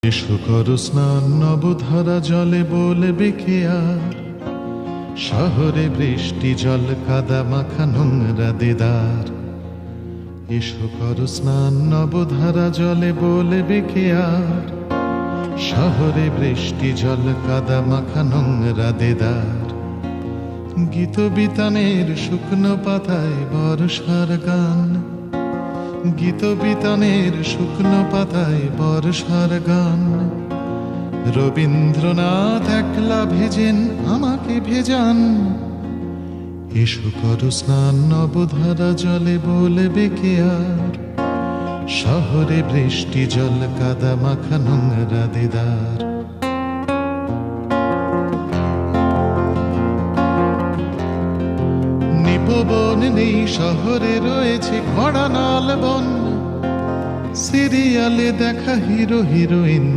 এসো করো স্নান নবধারা জলে বলবে কে আর, শহরে বৃষ্টি জল কাদা মাখা নোংরা দেদার। এসো করো স্নান নবধারা জলে বলবে কে আর, শহরে বৃষ্টি জল কাদা মাখা নোংরা দেদার। গীত বিতানের শুকনো পাতায় বর্ষার গান, গীত বিতানের শুকনো পাতায় বর্ষার গান। রবীন্দ্রনাথ একলা ভেজেন আমাকে ভেজান। এসো করো স্নান নবধারা জলে বলবে কে আর, শহরে বৃষ্টি জল কাদা মাখা নোংরা দেদার। নিপবন নেই শহরে রয়েছে খড়ানাল বন, সিরিয়ালে দেখা হিরো হিরোইন